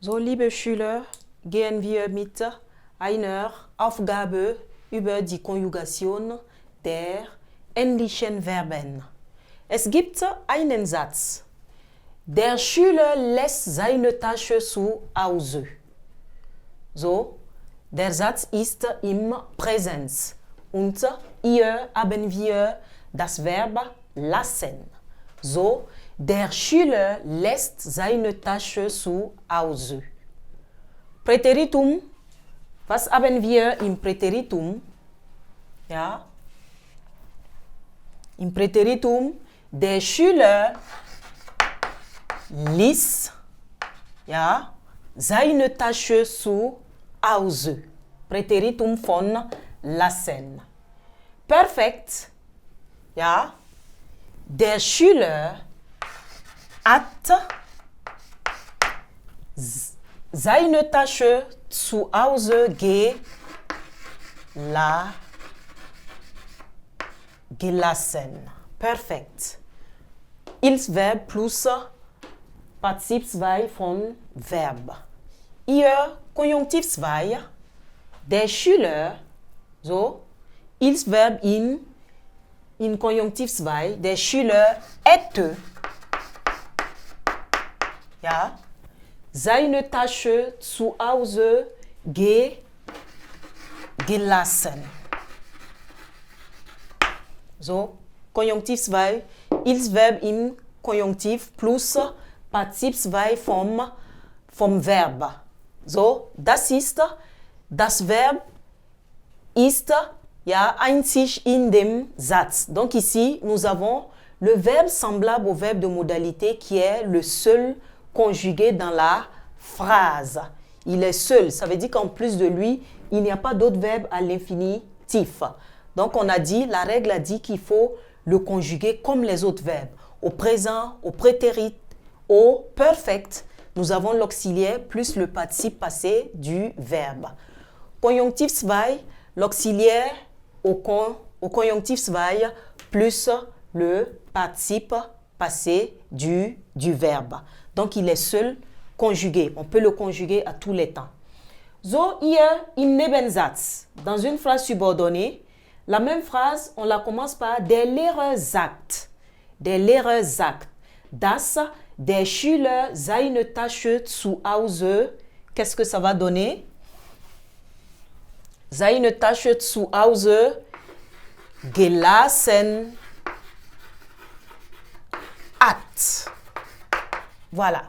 So, liebe Schüler, gehen wir mit einer Aufgabe über die Konjugation der ähnlichen Verben. Es gibt einen Satz. Der Schüler lässt seine Tasche zu Hause. So, der Satz ist im Präsens. Und hier haben wir das Verb lassen. So, der Schüler lässt seine Tasche zu Hause. Präteritum. Was haben wir im Präteritum? Ja. Im Präteritum, der Schüler ließ seine Tasche zu Hause. Präteritum von lassen. Perfekt. Ja. Der Schüler hat seine Tasche zu Hause gelassen. Perfekt. Ist-Verb plus Partizip 2 von Verb. Hier Konjunktiv 2. Der Schüler, so, Ist-Verb in Konjunktiv 2. Der Schüler hätte seine Tasche zu Hause gelassen. So, Konjunktiv 2, Ist-Verb in Konjunktiv plus Partizip 2 vom Verb. So, das Verb ist einzig in dem Satz. Donc ici, nous avons le verbe semblable au verbe de modalité qui est le seul conjugué dans la phrase. Il est seul, ça veut dire qu'en plus de lui, il n'y a pas d'autre verbe à l'infinitif. Donc on a dit, la règle a dit qu'il faut le conjuguer comme les autres verbes. Au présent, au prétérit, au perfect, nous avons l'auxiliaire plus le participe passé du verbe. Conjonctif 2, l'auxiliaire au conjonctif 2 plus le participe passé du verbe. Donc, il est seul conjugué. On peut le conjuguer à tous les temps. So, hier, im Nebensatz. Dans une phrase subordonnée, la même phrase, on la commence par der Lehrer sagt. Der Lehrer sagt, dass der Schüler seine Tasche zu Hause. Qu'est-ce que ça va donner? Seine Tasche zu Hause gelassen hat. Voilà.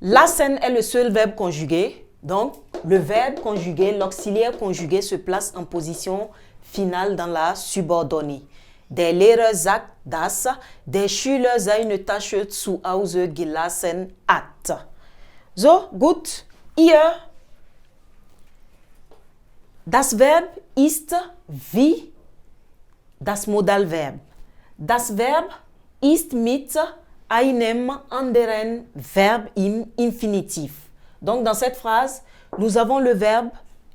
Lassen est le seul verbe conjugué. Donc, le verbe conjugué, l'auxiliaire conjugué se place en position finale dans la subordonnée. Der Lehrer sagt, dass der Schüler seine Tasche zu Hause gelassen hat. So, gut. Hier, das Verb ist wie das Modalverb. Das Verb ist mit einem anderen Verb im Infinitiv. Donc, dans cette phrase, nous avons le verbe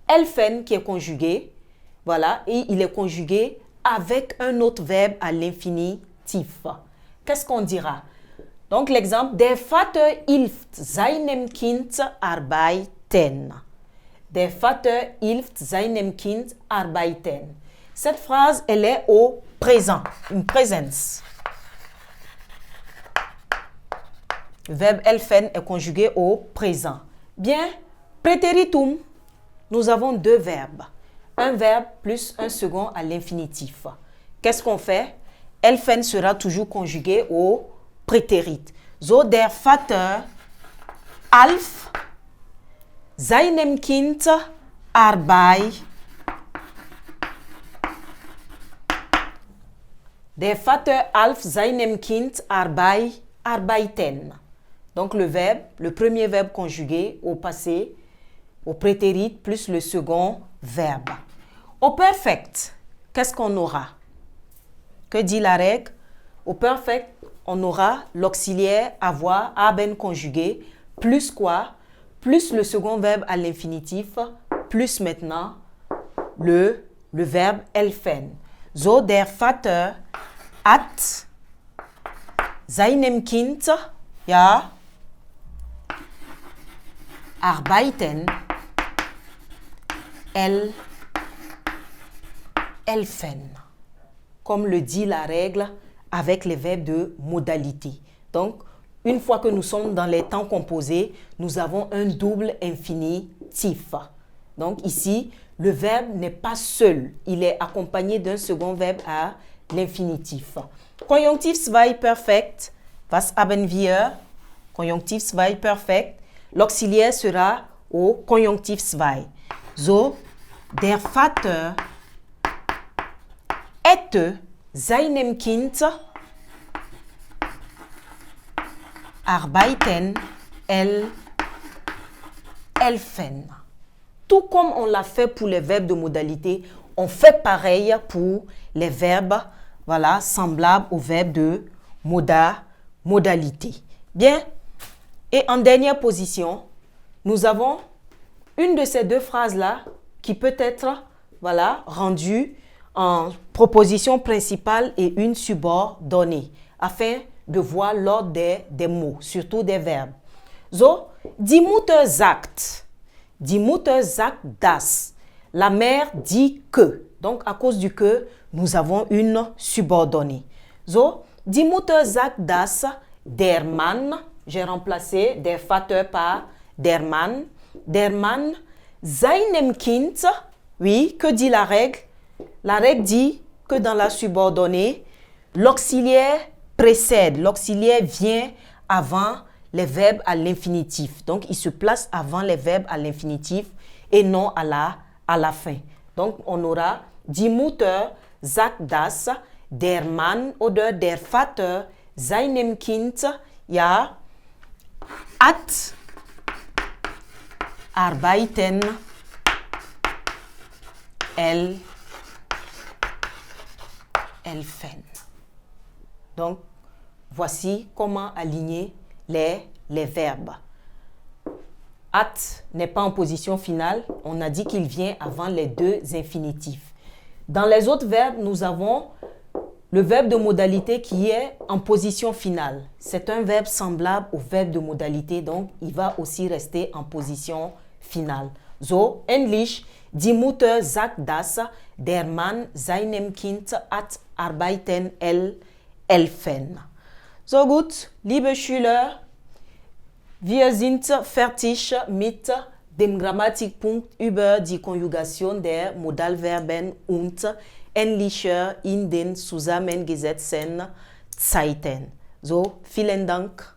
helfen qui est conjugué. Voilà, et il est conjugué avec un autre verbe à l'infinitif. Qu'est-ce qu'on dira? Donc, l'exemple, der Vater hilft seinem Kind arbeiten. Der Vater hilft seinem Kind arbeiten. Cette phrase, elle est au présent, une présence. Le verbe helfen est conjugué au présent. Bien, préteritum, nous avons deux verbes. Un verbe plus un second à l'infinitif. Qu'est-ce qu'on fait? Helfen sera toujours conjugué au prétérit. So, der Vater half seinem Kind arbeiten. Der Vater half seinem Kind arbeiten. Donc le verbe, le premier verbe conjugué au passé, au prétérit plus le second verbe. Au perfect, qu'est-ce qu'on aura? Que dit la règle? Au perfect, on aura l'auxiliaire avoir, haben conjugué, plus quoi? Plus le second verbe à l'infinitif, plus maintenant le verbe helfen. So, der Vater hat seinem Kind arbeiten, helfen. Comme le dit la règle avec les verbes de modalité. Donc, une fois que nous sommes dans les temps composés, nous avons un double infinitif. Donc ici, le verbe n'est pas seul. Il est accompagné d'un second verbe à l'infinitif. Conjonctif 2 perfect. Was haben wir? Conjonctif 2 perfect. L'auxiliaire sera au Conjonctif 2. So, der Vater hätte seinem Kind arbeiten, helfen. Tout comme on l'a fait pour les verbes de modalité, on fait pareil pour les verbes, voilà, semblables aux verbes de modalité. Bien. Et en dernière position, nous avons une de ces deux phrases-là qui peut être, voilà, rendue en proposition principale et une subordonnée, afin de voir l'ordre des mots, surtout des verbes. So, die Mutter sagt. Die Mutter sagt das. La mère dit que. Donc, à cause du que, nous avons une subordonnée. So, die Mutter sagt das. Der Mann. J'ai remplacé der Vater par der Mann. Der Mann seinem Kind. Oui, que dit la règle? La règle dit que dans la subordonnée, l'auxiliaire précède, l'auxiliaire vient avant les verbes à l'infinitif. Donc, il se place avant les verbes à l'infinitif et non à la fin. Donc, on aura die Mutter sagt das, der Mann oder der Vater seinem Kind, ja, hat arbeiten, helfen. Donc, voici comment aligner les verbes. Hat n'est pas en position finale. On a dit qu'il vient avant les deux infinitifs. Dans les autres verbes, nous avons le verbe de modalité qui est en position finale. C'est un verbe semblable au verbe de modalité, donc il va aussi rester en position finale. So, Englisch, die Mutter sagt das, der Mann seinem Kind hat arbeiten, helfen. So gut, liebe Schüler, wir sind fertig mit dem Grammatikpunkt über die Konjugation der Modalverben und ähnlicher in den zusammengesetzten Zeiten. So, vielen Dank.